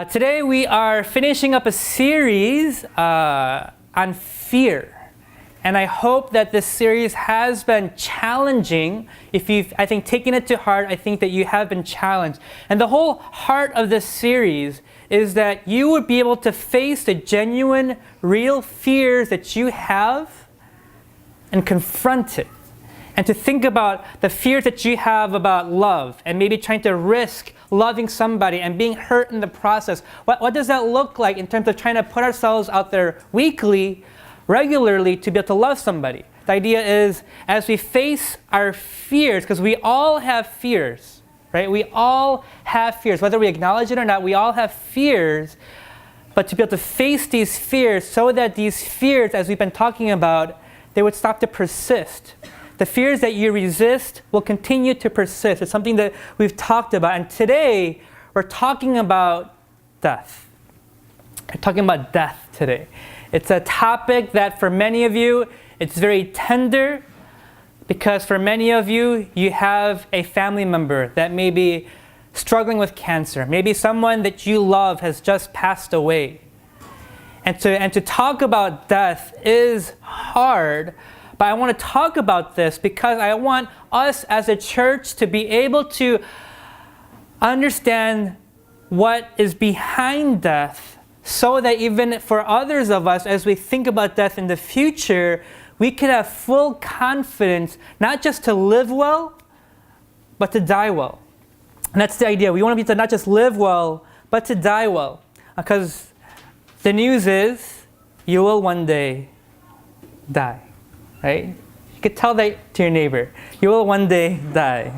Today we are finishing up a series on fear. And I hope that this series has been challenging. If you've, taken it to heart, I think that you have been challenged. And the whole heart of this series is that you would be able to face the genuine, real fears that you have and confront it. And to think about the fears that you have about love and maybe trying to risk loving somebody and being hurt in the process. What does that look like in terms of trying to put ourselves out there weekly, regularly to be able to love somebody? The idea is as we face our fears, because we all have fears, right? We all have fears. Whether we acknowledge it or not, we all have fears. But to be able to face these fears so that these fears, as we've been talking about, they would stop to persist. The fears that you resist will continue to persist. It's something that we've talked about. And today, we're talking about death. We're talking about death today. It's a topic that for many of you, it's very tender because for many of you, you have a family member that may be struggling with cancer. Maybe someone that you love has just passed away. And to talk about death is hard. But I want to talk about this because I want us as a church to be able to understand what is behind death so that even for others of us, as we think about death in the future, we can have full confidence, not just to live well, but to die well. And that's the idea. We want to be to not just live well, but to die well. Because the news is, you will one day die. Right? You could tell that to your neighbor. You will one day die.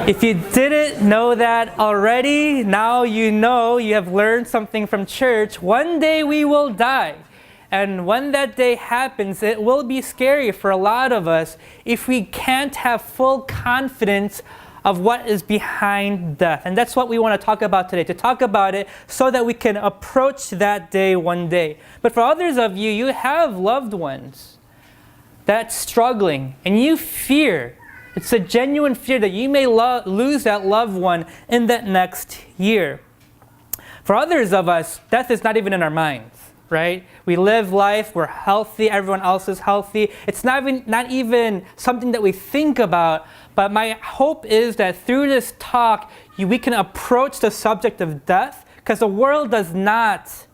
If you didn't know that already, now you know you have learned something from church. One day we will die. And when that day happens, it will be scary for a lot of us if we can't have full confidence of what is behind death. And that's what we want to talk about today, to talk about it so that we can approach that day one day. But for others of you, you have loved ones that's struggling and you fear. It's a genuine fear that you may lose that loved one in that next year. For others of us, death is not even in our minds, right? We live life, we're healthy, everyone else is healthy. It's not even something that we think about. But my hope is that through this talk, we can approach the subject of death because the world does not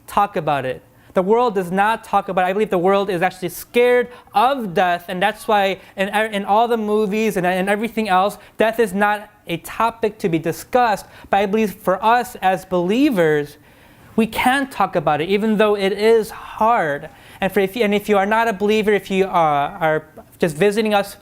talk about it. The world does not talk about it. I believe the world is actually scared of death, and that's why in all the movies and everything else, death is not a topic to be discussed. But I believe for us as believers, we can talk about it, even though it is hard. And if you are not a believer, if you are just visiting us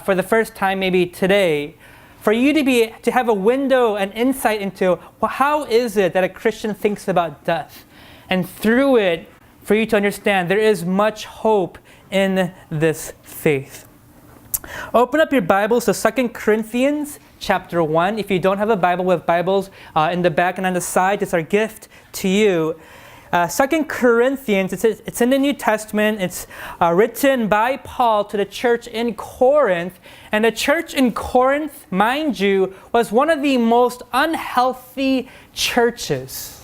for the first time, maybe today, for you to have a window and insight into how is it that a Christian thinks about death, and through it, for you to understand there is much hope in this faith. Open up your Bibles to 2 Corinthians chapter 1. If you don't have a Bible, we have Bibles in the back and on the side. It's our gift to you. 2 Corinthians, it's in the New Testament. It's written by Paul to the church in Corinth. And the church in Corinth, mind you, was one of the most unhealthy churches.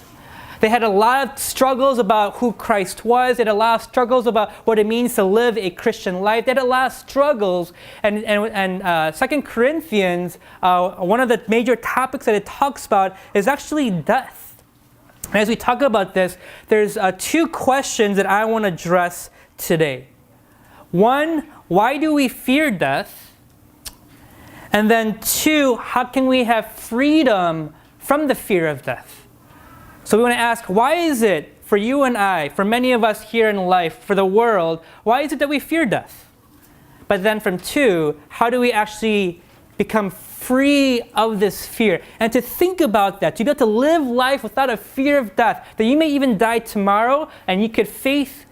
They had a lot of struggles about who Christ was. They had a lot of struggles about what it means to live a Christian life. They had a lot of struggles. And 2 Corinthians, one of the major topics that it talks about is actually death. And as we talk about this, there's two questions that I want to address today. One, why do we fear death? And then two, how can we have freedom from the fear of death? So we want to ask, why is it for you and I, for many of us here in life, for the world, why is it that we fear death? But then from two, how do we actually become free of this fear? And to think about that, to be able to live life without a fear of death, that you may even die tomorrow and you could face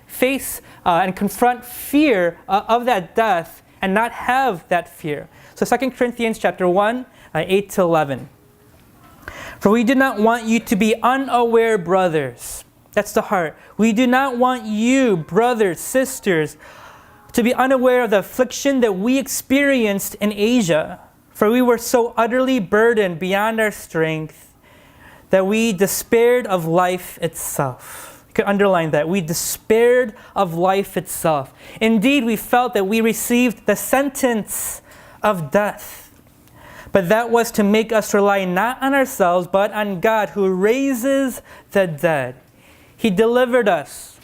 and confront fear of that death and not have that fear. So 2 Corinthians chapter 1, 8 to 11. For we do not want you to be unaware, brothers. That's the heart. We do not want you, brothers, sisters, to be unaware of the affliction that we experienced in Asia. For we were so utterly burdened beyond our strength that we despaired of life itself. You could underline that. We despaired of life itself. Indeed, we felt that we received the sentence of death. But that was to make us rely not on ourselves, but on God who raises the dead. He delivered us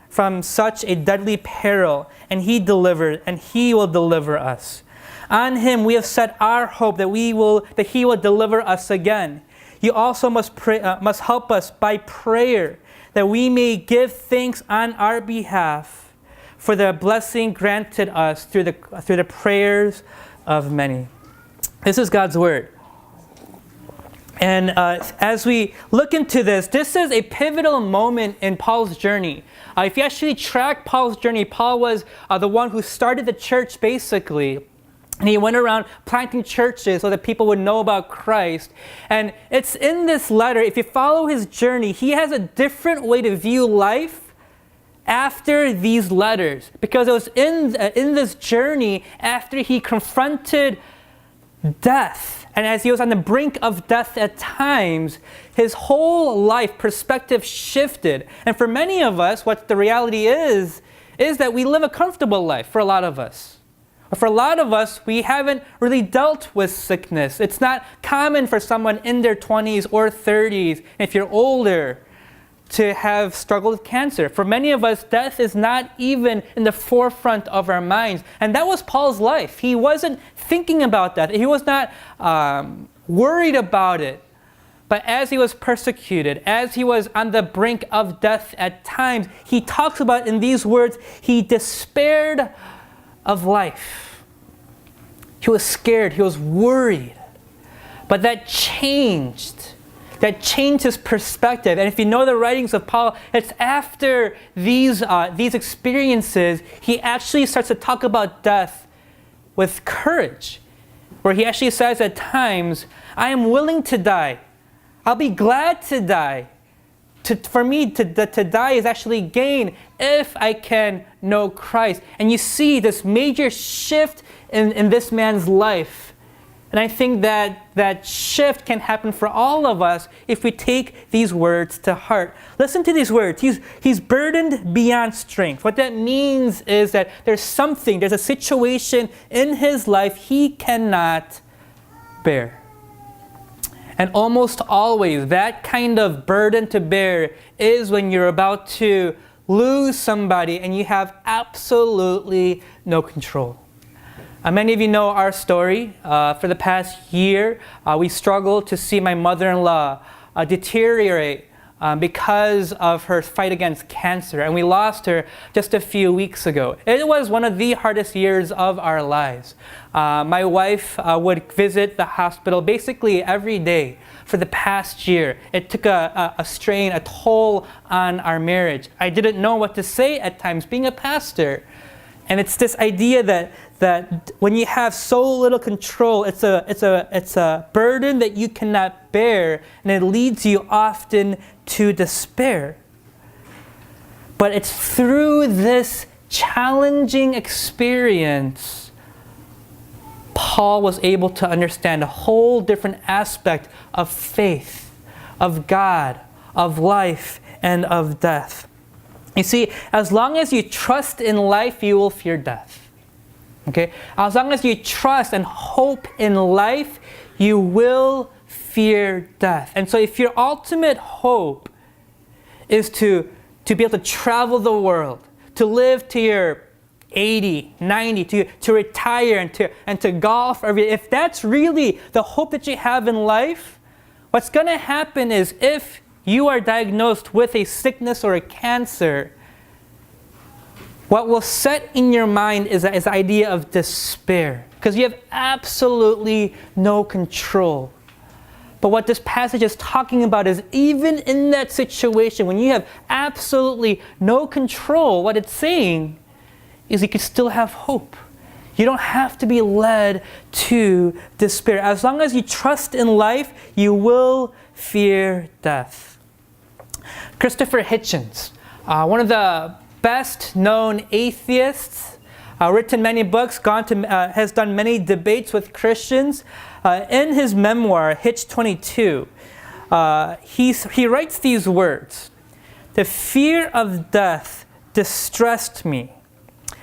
from such a deadly peril, and He will deliver us. On Him we have set our hope that He will deliver us again. You also must help us by prayer, that we may give thanks on our behalf for the blessing granted us through the prayers of many. This is God's word. And as we look into this is a pivotal moment in Paul's journey. If you actually track Paul's journey, Paul was the one who started the church basically. And he went around planting churches so that people would know about Christ. And it's in this letter, if you follow his journey, he has a different way to view life after these letters. Because it was in this journey after he confronted death. And as he was on the brink of death at times, his whole life perspective shifted. And for many of us, what the reality is that we live a comfortable life for a lot of us. For a lot of us, we haven't really dealt with sickness. It's not common for someone in their 20s or 30s, if you're older, to have struggled with cancer. For many of us, death is not even in the forefront of our minds. And that was Paul's life. He wasn't thinking about that. He was not worried about it. But as he was persecuted, as he was on the brink of death at times, he talks about in these words, he despaired of life. He was scared. He was worried. But that changed. That changed his perspective. And if you know the writings of Paul, it's after these experiences, he actually starts to talk about death with courage. Where he actually says at times, I am willing to die. I'll be glad to die. For me, to die is actually gain if I can know Christ. And you see this major shift in this man's life. And I think that shift can happen for all of us if we take these words to heart. Listen to these words. He's burdened beyond strength. What that means is that there's a situation in his life he cannot bear. And almost always, that kind of burden to bear is when you're about to lose somebody and you have absolutely no control. Many of you know our story. For the past year, we struggled to see my mother-in-law deteriorate because of her fight against cancer. And we lost her just a few weeks ago. It was one of the hardest years of our lives. My wife would visit the hospital basically every day for the past year. It took a strain, a toll on our marriage. I didn't know what to say at times, being a pastor. And it's this idea that when you have so little control, it's a burden that you cannot bear, and it leads you often to despair. But it's through this challenging experience, Paul was able to understand a whole different aspect of faith, of God, of life, and of death. You see, as long as you trust in life, you will fear death. Okay? As long as you trust and hope in life, you will fear death. And so if your ultimate hope is to be able to travel the world, to live to your 80, 90, to retire and to golf, if that's really the hope that you have in life, what's going to happen is if you are diagnosed with a sickness or a cancer, what will set in your mind is the idea of despair, because you have absolutely no control. But what this passage is talking about is even in that situation, when you have absolutely no control, what it's saying is you can still have hope. You don't have to be led to despair. As long as you trust in life, you will fear death. Christopher Hitchens, one of the best known atheists written many books, has done many debates with Christians. In his memoir, Hitch 22, he writes these words: "The fear of death distressed me."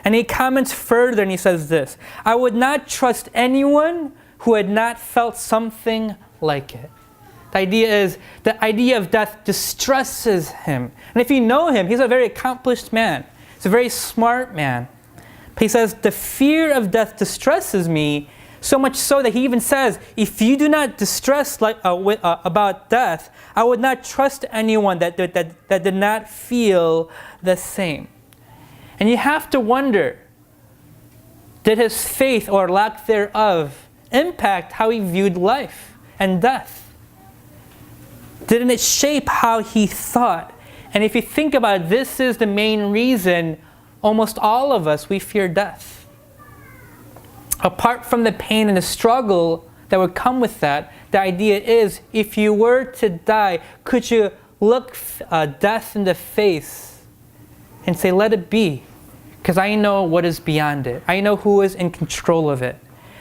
And he comments further and he says this: "I would not trust anyone who had not felt something like it." The idea of death distresses him. And if you know him, he's a very accomplished man. He's a very smart man. But he says, the fear of death distresses me, so much so that he even says, if you do not distress about death, I would not trust anyone that did not feel the same. And you have to wonder, did his faith or lack thereof impact how he viewed life and death? Didn't it shape how he thought? And if you think about it, this is the main reason almost all of us, we fear death. Apart from the pain and the struggle that would come with that, the idea is, if you were to die, could you look death in the face and say, let it be, because I know what is beyond it. I know who is in control of it.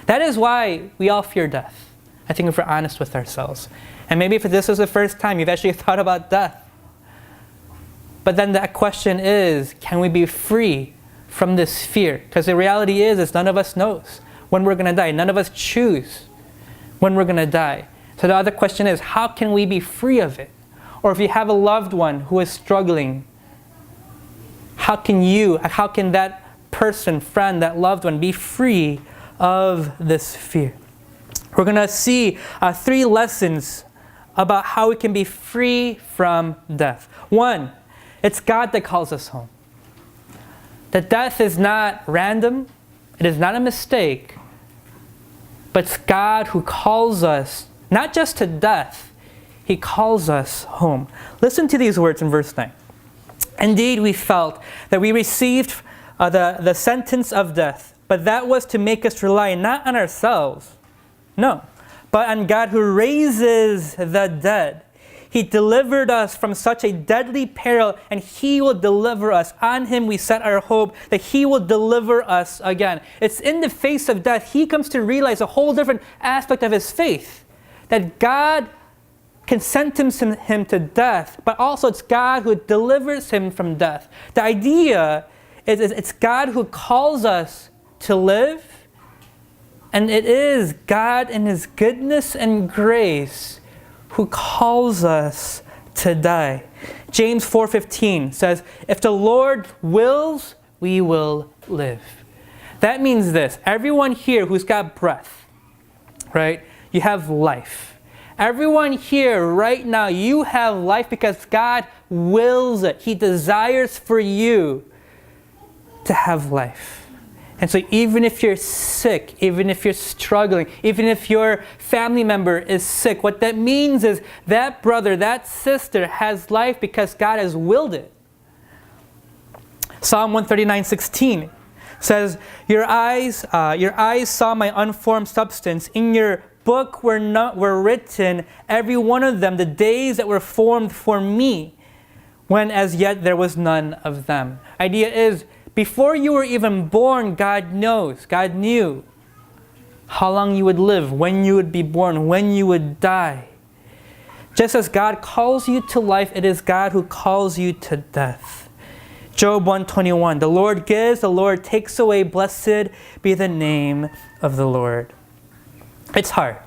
That is why we all fear death, I think, if we're honest with ourselves. And maybe if this is the first time you've actually thought about death. But then that question is, can we be free from this fear? Because the reality is none of us knows when we're going to die. None of us choose when we're going to die. So the other question is, how can we be free of it? Or if you have a loved one who is struggling, how can that person, friend, that loved one be free of this fear? We're going to see 3 lessons about how we can be free from death. 1, it's God that calls us home. That death is not random, it is not a mistake, but it's God who calls us, not just to death, He calls us home. Listen to these words in verse 9. "Indeed, we felt that we received the sentence of death, but that was to make us rely not on ourselves, no, but on God who raises the dead. He delivered us from such a deadly peril, and He will deliver us. On Him we set our hope that He will deliver us again." It's in the face of death, he comes to realize a whole different aspect of his faith. That God can sentence him to death, but also it's God who delivers him from death. The idea is it's God who calls us to live, and it is God in His goodness and grace who calls us to die. James 4:15 says, "If the Lord wills, we will live." That means this: everyone here who's got breath, right? You have life. Everyone here right now, you have life because God wills it. He desires for you to have life. And so even if you're sick, even if you're struggling, even if your family member is sick, what that means is that brother, that sister has life because God has willed it. Psalm 139:16 says, Your eyes saw my unformed substance. In your book were written, every one of them, the days that were formed for me, when as yet there was none of them. Idea is, before you were even born, God knows, God knew how long you would live, when you would be born, when you would die. Just as God calls you to life, it is God who calls you to death. Job 1:21, the Lord gives, the Lord takes away, blessed be the name of the Lord. It's hard.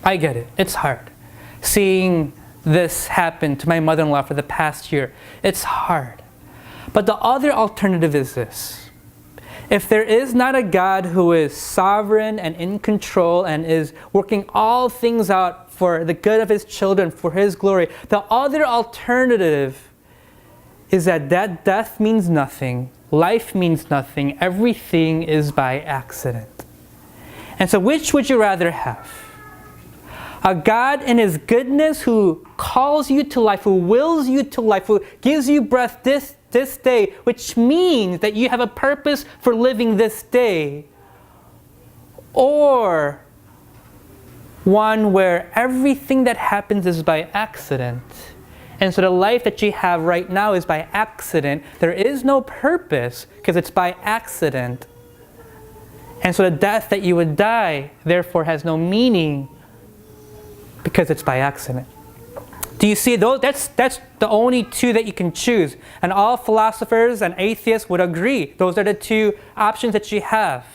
I get it. It's hard. Seeing this happen to my mother-in-law for the past year, it's hard. But the other alternative is this. If there is not a God who is sovereign and in control and is working all things out for the good of His children, for His glory, the other alternative is that death means nothing, life means nothing, everything is by accident. And so which would you rather have? A God in His goodness who calls you to life, who wills you to life, who gives you breath this day, which means that you have a purpose for living this day, or one where everything that happens is by accident And so the life that you have right now is by accident. There is no purpose because it's by accident. And so the death that you would die, therefore, has no meaning because it's by accident. Do you see? That's the only two that you can choose. And all philosophers and atheists would agree. Those are the two options that you have.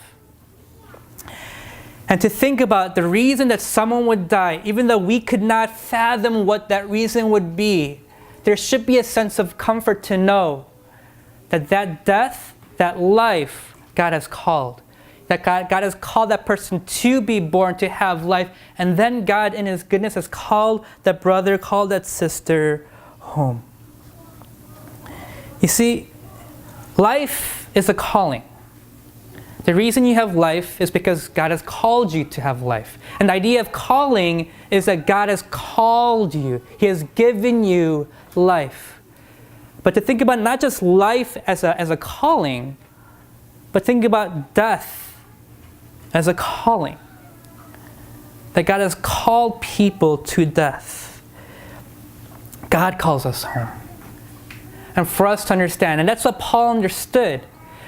And to think about the reason that someone would die, even though we could not fathom what that reason would be, there should be a sense of comfort to know that that death, that life, God has called. That God has called that person to be born, to have life. And then God, in His goodness, has called that brother, called that sister home. You see, life is a calling. The reason you have life is because God has called you to have life. And the idea of calling is that God has called you. He has given you life. But to think about not just life as a calling, but think about death as a calling. That God has called people to death. God calls us home. And for us to understand, and that's what Paul understood.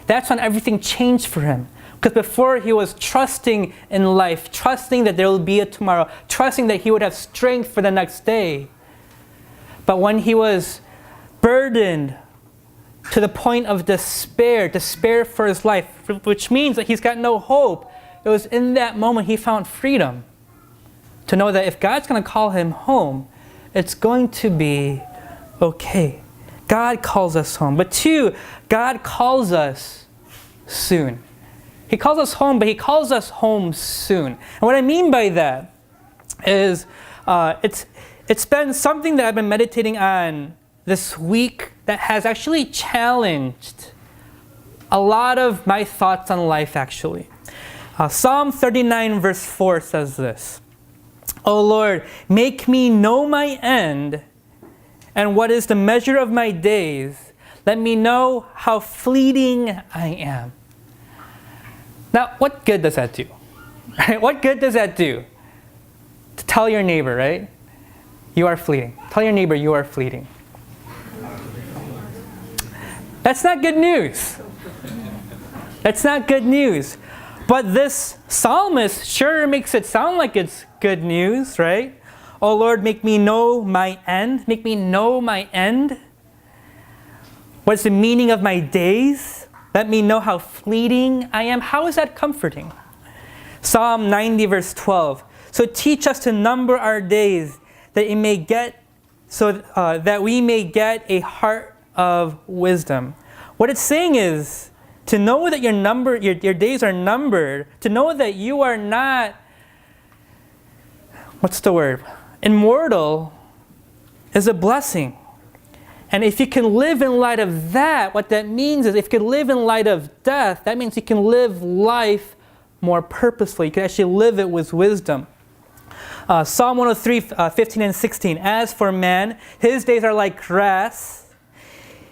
That's when everything changed for him. Because before he was trusting in life, trusting that there will be a tomorrow, trusting that he would have strength for the next day. But when he was burdened to the point of despair for his life, which means that he's got no hope, it was in that moment he found freedom to know that if God's going to call him home, it's going to be okay. God calls us home. But two, God calls us soon. He calls us home, but He calls us home soon. And what I mean by that is it's been something that I've been meditating on this week that has actually challenged a lot of my thoughts on life, actually. Psalm 39 verse 4 says this, "O Lord, make me know my end, and what is the measure of my days. Let me know how fleeting I am." Now, what good does that do? What good does that do? To tell your neighbor, right? You are fleeting. Tell your neighbor you are fleeting. That's not good news. That's not good news. But this psalmist sure makes it sound like it's good news, right? "Oh Lord, make me know my end." Make me know my end. What's the meaning of my days? Let me know how fleeting I am. How is that comforting? Psalm 90 verse 12. "So teach us to number our days, that we may get a heart of wisdom." What it's saying is to know that your days are numbered, to know that you are not, immortal, is a blessing. And if you can live in light of that, what that means is if you can live in light of death, that means you can live life more purposefully. You can actually live it with wisdom. Psalm 103, 15 and 16. "As for man, his days are like grass.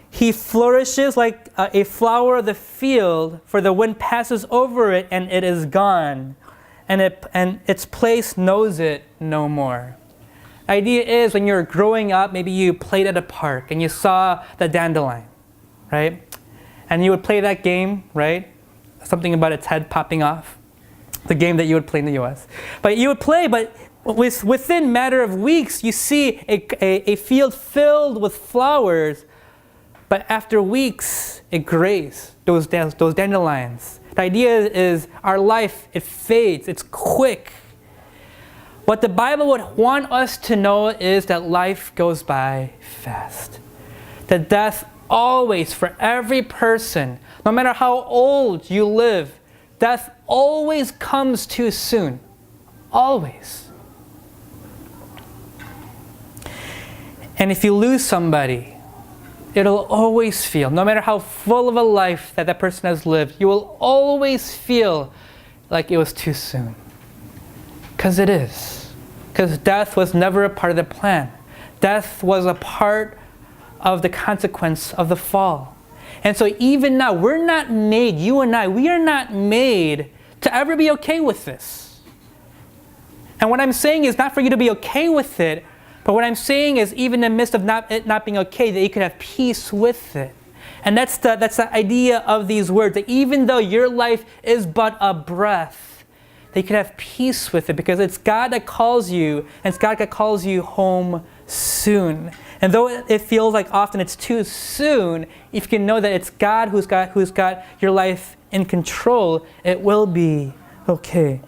He flourishes like a flower of the field, for the wind passes over it and it is gone, and its place knows it no more." The idea is when you're growing up, maybe you played at a park and you saw the dandelion, right? And you would play that game, right? Something about its head popping off. The game that you would play in the US. But you would play, but within a matter of weeks, you see a field filled with flowers, but after weeks, it grays, those dandelions. The idea is our life, it fades, it's quick. What the Bible would want us to know is that life goes by fast. That death always, for every person, no matter how old you live, death always comes too soon. Always. And if you lose somebody, it'll always feel, no matter how full of a life that person has lived, you will always feel like it was too soon. Because it is. Because death was never a part of the plan. Death was a part of the consequence of the fall. And so even now, we're not made, you and I, we are not made to ever be okay with this. And what I'm saying is not for you to be okay with it, But what I'm saying is, even in the midst of it not being okay, that you can have peace with it. And that's the idea of these words, that even though your life is but a breath, that you can have peace with it, because it's God that calls you, and it's God that calls you home soon. And though it feels like often it's too soon, if you can know that it's God who's got your life in control, it will be okay.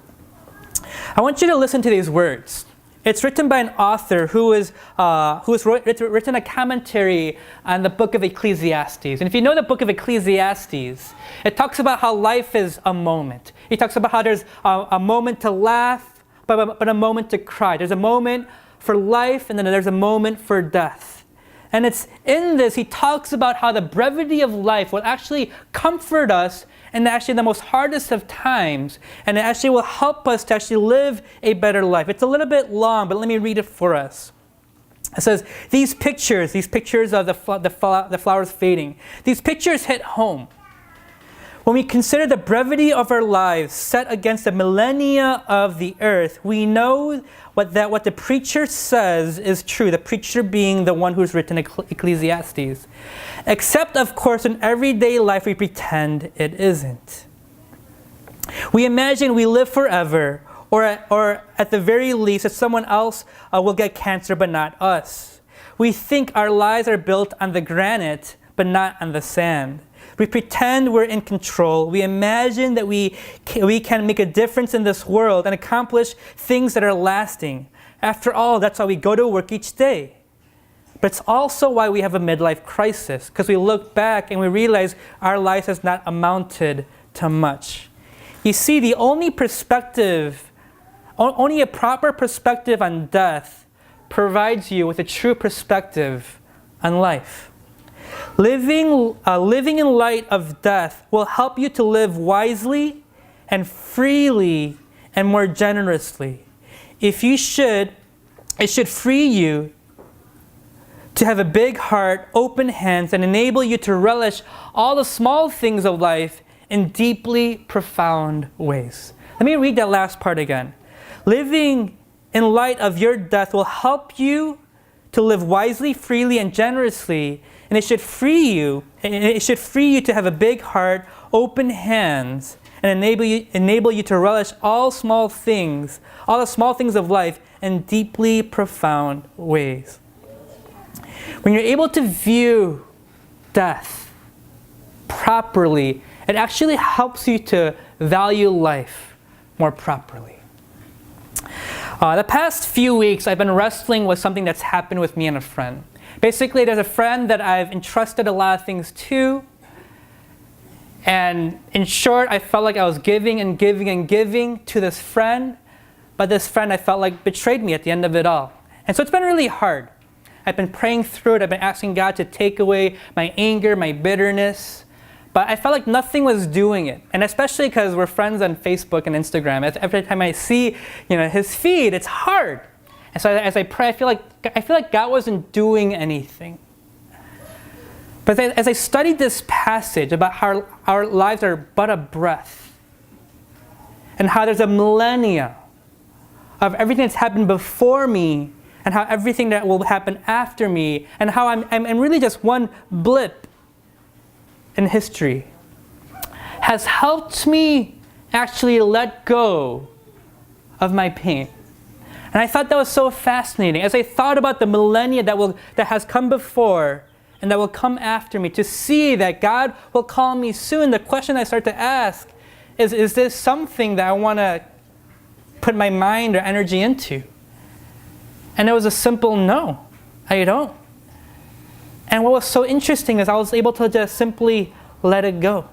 I want you to listen to these words. It's written by an author who has written a commentary on the book of Ecclesiastes. And if you know the book of Ecclesiastes, it talks about how life is a moment. He talks about how there's a moment to laugh, but a moment to cry. There's a moment for life, and then there's a moment for death. And it's in this, he talks about how the brevity of life will actually comfort us in actually the most hardest of times, and it actually will help us to actually live a better life. It's a little bit long, but let me read it for us. It says, these pictures of the flowers fading, these pictures hit home. When we consider the brevity of our lives set against the millennia of the earth, we know what the preacher says is true, the preacher being the one who's written Ecclesiastes. Except, of course, in everyday life we pretend it isn't. We imagine we live forever, or at the very least that someone else will get cancer but not us. We think our lives are built on the granite but not on the sand. We pretend we're in control. We imagine that we can make a difference in this world and accomplish things that are lasting. After all, that's why we go to work each day. But it's also why we have a midlife crisis, because we look back and we realize our life has not amounted to much. You see, the only a proper perspective on death provides you with a true perspective on life. Living in light of death will help you to live wisely and freely and more generously. It should free you to have a big heart, open hands, and enable you to relish all the small things of life in deeply profound ways. Let me read that last part again. Living in light of your death will help you to live wisely, freely, and generously. And it should free you to have a big heart, open hands, and enable you to relish all the small things of life in deeply profound ways. When you're able to view death properly, it actually helps you to value life more properly. The past few weeks, I've been wrestling with something that's happened with me and a friend. Basically, there's a friend that I've entrusted a lot of things to. And in short, I felt like I was giving and giving and giving to this friend. But this friend, I felt like, betrayed me at the end of it all. And so it's been really hard. I've been praying through it. I've been asking God to take away my anger, my bitterness. But I felt like nothing was doing it. And especially because we're friends on Facebook and Instagram. Every time I see his feed, it's hard. And so as I pray, I feel like God wasn't doing anything. But as I studied this passage about how our lives are but a breath, and how there's a millennia of everything that's happened before me, and how everything that will happen after me, and how I'm really just one blip in history, has helped me actually let go of my pain. And I thought that was so fascinating. As I thought about the millennia that has come before and that will come after me, to see that God will call me soon, the question I start to ask is this something that I want to put my mind or energy into? And it was a simple no, I don't. And what was so interesting is I was able to just simply let it go.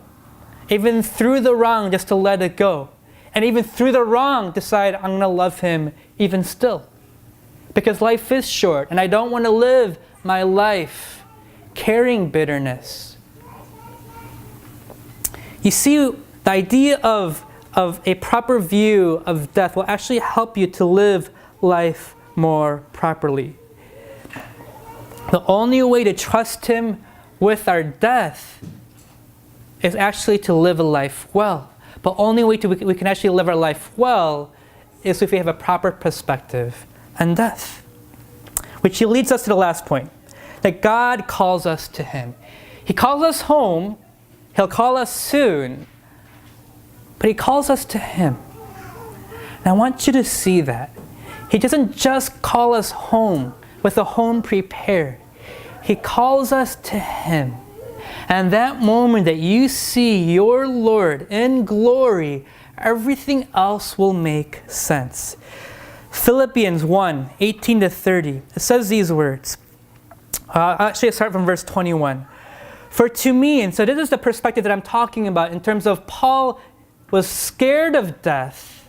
Even through the wrong, just to let it go. And even through the wrong, decide I'm going to love him even still. Because life is short, and I don't want to live my life carrying bitterness. You see, the idea of a proper view of death will actually help you to live life more properly. The only way to trust him with our death is actually to live a life well. But only way we can actually live our life well is if we have a proper perspective on death. Which leads us to the last point, that God calls us to Him. He calls us home. He'll call us soon. But He calls us to Him. And I want you to see that. He doesn't just call us home with a home prepared. He calls us to Him. And that moment that you see your Lord in glory, everything else will make sense. Philippians 1, 18 to 30. It says these words. Actually, I start from verse 21. For to me, and so this is the perspective that I'm talking about in terms of Paul was scared of death,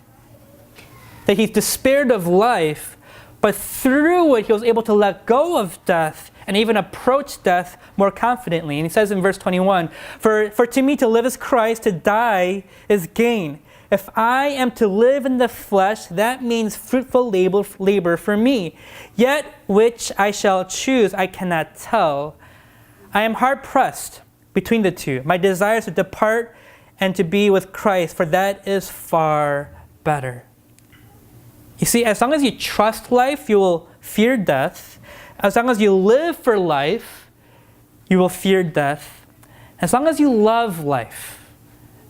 that he despaired of life, but through it he was able to let go of death and even approach death more confidently. And he says in verse 21, For to me to live is Christ, to die is gain. If I am to live in the flesh, that means fruitful labor for me. Yet which I shall choose, I cannot tell. I am hard pressed between the two. My desire is to depart and to be with Christ, for that is far better. You see, as long as you trust life, you will fear death. As long as you live for life, you will fear death. As long as you love life,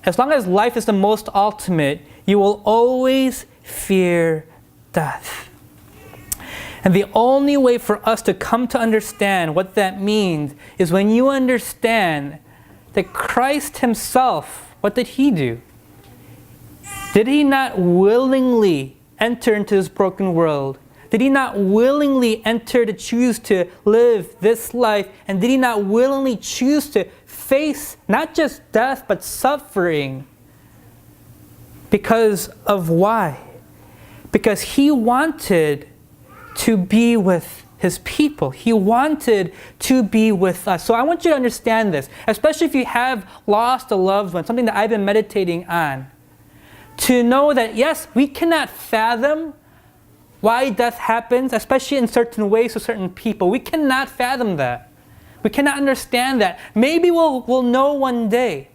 as long as life is the most ultimate, you will always fear death. And the only way for us to come to understand what that means is when you understand that Christ Himself, what did He do? Did He not willingly enter into this broken world? Did He not willingly enter to choose to live this life? And did He not willingly choose to face not just death, but suffering? Because of why? Because He wanted to be with His people. He wanted to be with us. So I want you to understand this, especially if you have lost a loved one, something that I've been meditating on. To know that, yes, we cannot fathom why death happens, especially in certain ways to certain people. We cannot fathom that. We cannot understand that. Maybe we'll know one day.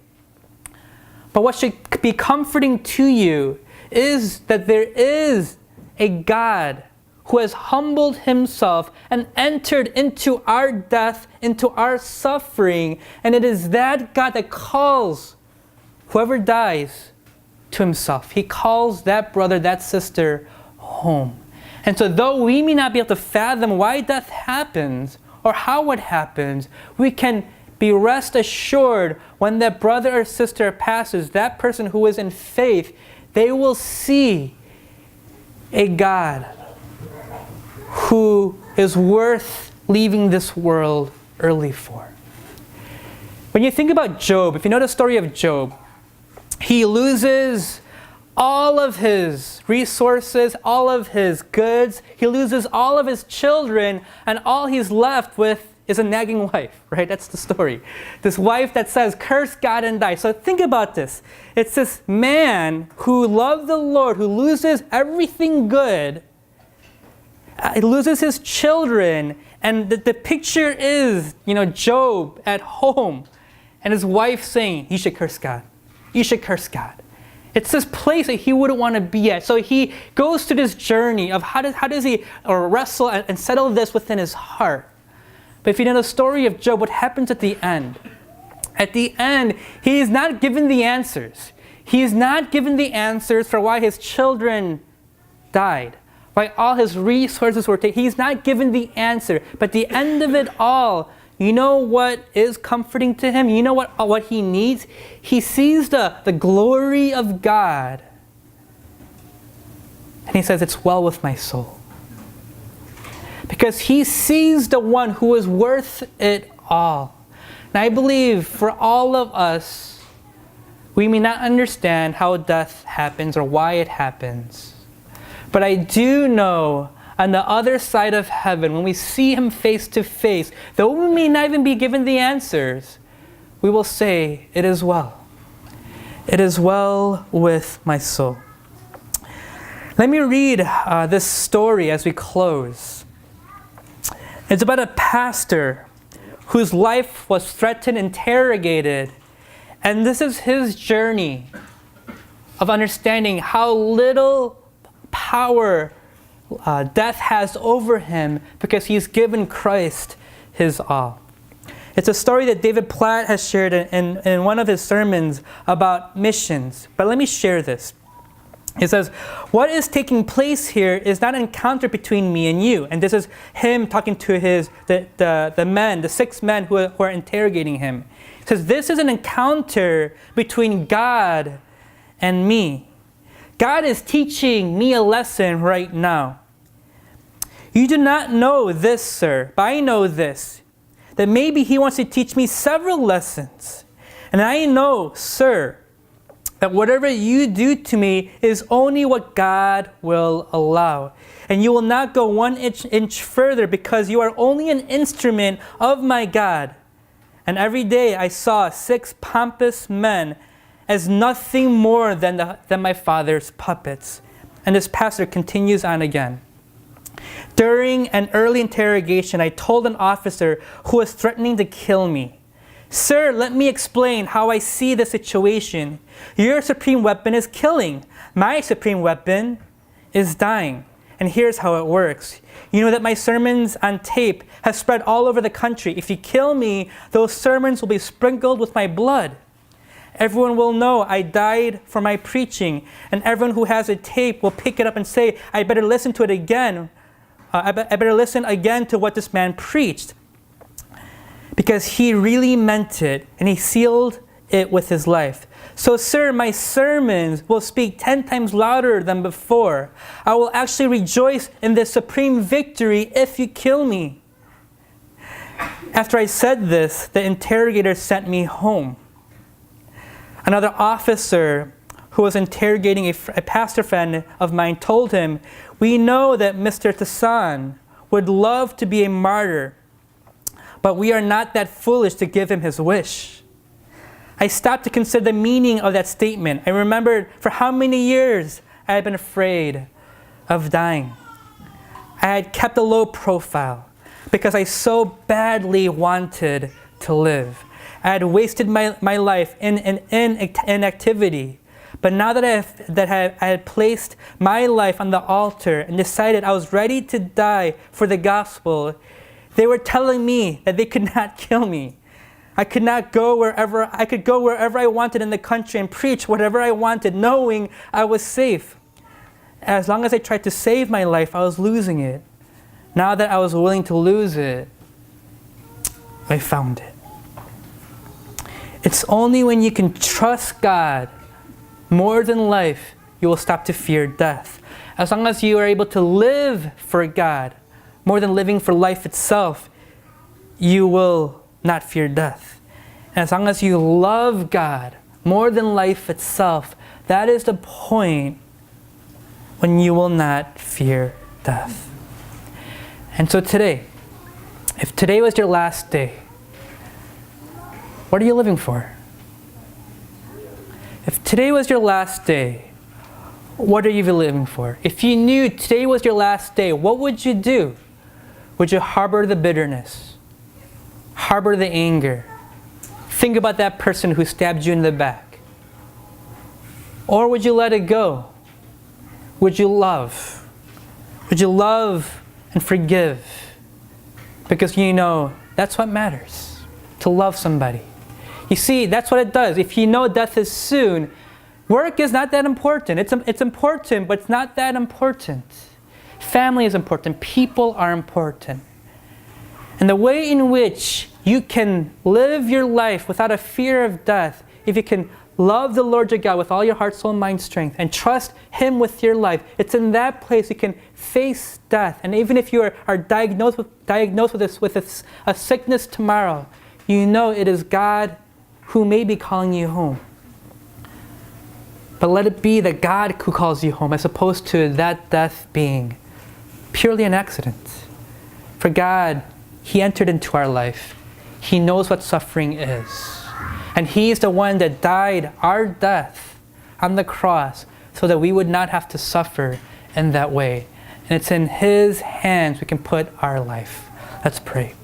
But what should be comforting to you is that there is a God who has humbled Himself and entered into our death, into our suffering. And it is that God that calls whoever dies to Himself. He calls that brother, that sister home. And so though we may not be able to fathom why death happens or how it happens, we can be rest assured when that brother or sister passes, that person who is in faith, they will see a God who is worth leaving this world early for. When you think about Job, if you know the story of Job, he loses all of his resources, all of his goods. He loses all of his children, and all he's left with is a nagging wife, right? That's the story. This wife that says, curse God and die. So think about this. It's this man who loved the Lord, who loses everything good. He loses his children, and the picture is, Job at home, and his wife saying, you should curse God. You should curse God. It's this place that he wouldn't want to be at. So he goes through this journey of how does he wrestle and settle this within his heart. But if you know the story of Job, what happens at the end? At the end, he is not given the answers. He is not given the answers for why his children died, why all his resources were taken. He's not given the answer. But at the end of it all, you know what is comforting to him? You know what he needs? He sees the glory of God. And he says, it's well with my soul. Because he sees the one who is worth it all. And I believe for all of us, we may not understand how death happens or why it happens. But I do know on the other side of heaven, when we see Him face to face, though we may not even be given the answers, we will say, it is well. It is well with my soul. Let me read this story as we close. It's about a pastor whose life was threatened, interrogated, and this is his journey of understanding how little power death has over him because he's given Christ his all. It's a story that David Platt has shared in one of his sermons about missions. But let me share this. He says, what is taking place here is not an encounter between me and you. And this is him talking to the 6 men who are interrogating him. He says, this is an encounter between God and me. God is teaching me a lesson right now. You do not know this, sir, but I know this, that maybe he wants to teach me several lessons. And I know, sir, that whatever you do to me is only what God will allow. And you will not go 1 inch further because you are only an instrument of my God. And every day I saw 6 pompous men as nothing more than my father's puppets. And this pastor continues on again. During an early interrogation, I told an officer who was threatening to kill me, "Sir, let me explain how I see the situation. Your supreme weapon is killing. My supreme weapon is dying. And here's how it works. You know that my sermons on tape have spread all over the country. If you kill me, those sermons will be sprinkled with my blood. Everyone will know I died for my preaching, and everyone who has a tape will pick it up and say, I better listen to it again. I better listen again to what this man preached. Because he really meant it, and he sealed it with his life. So, sir, my sermons will speak 10 times louder than before. I will actually rejoice in this supreme victory if you kill me." After I said this, the interrogator sent me home. Another officer who was interrogating a pastor friend of mine told him, "We know that Mr. Tassan would love to be a martyr, but we are not that foolish to give him his wish." I stopped to consider the meaning of that statement. I remembered for how many years I had been afraid of dying. I had kept a low profile because I so badly wanted to live. I had wasted my life in inactivity. But now that I had placed my life on the altar and decided I was ready to die for the gospel, they were telling me that they could not kill me. I could go wherever I wanted in the country and preach whatever I wanted, knowing I was safe. As long as I tried to save my life, I was losing it. Now that I was willing to lose it, I found it. It's only when you can trust God more than life, you will stop to fear death. As long as you are able to live for God more than living for life itself, you will not fear death. And as long as you love God more than life itself, that is the point when you will not fear death. And so today, if today was your last day, what are you living for? If today was your last day, what are you living for? If you knew today was your last day, what would you do? Would you harbor the bitterness? Harbor the anger? Think about that person who stabbed you in the back? Or would you let it go? Would you love? Would you love and forgive? Because you know that's what matters, to love somebody. You see, that's what it does. If you know death is soon, work is not that important. It's important, but it's not that important. Family is important. People are important. And the way in which you can live your life without a fear of death, if you can love the Lord your God with all your heart, soul, mind, strength, and trust Him with your life, it's in that place you can face death. And even if you are diagnosed with a sickness tomorrow, you know it is God who may be calling you home. But let it be that God who calls you home, as opposed to that death being purely an accident. For God, He entered into our life. He knows what suffering is. And He is the one that died our death on the cross so that we would not have to suffer in that way. And it's in His hands we can put our life. Let's pray.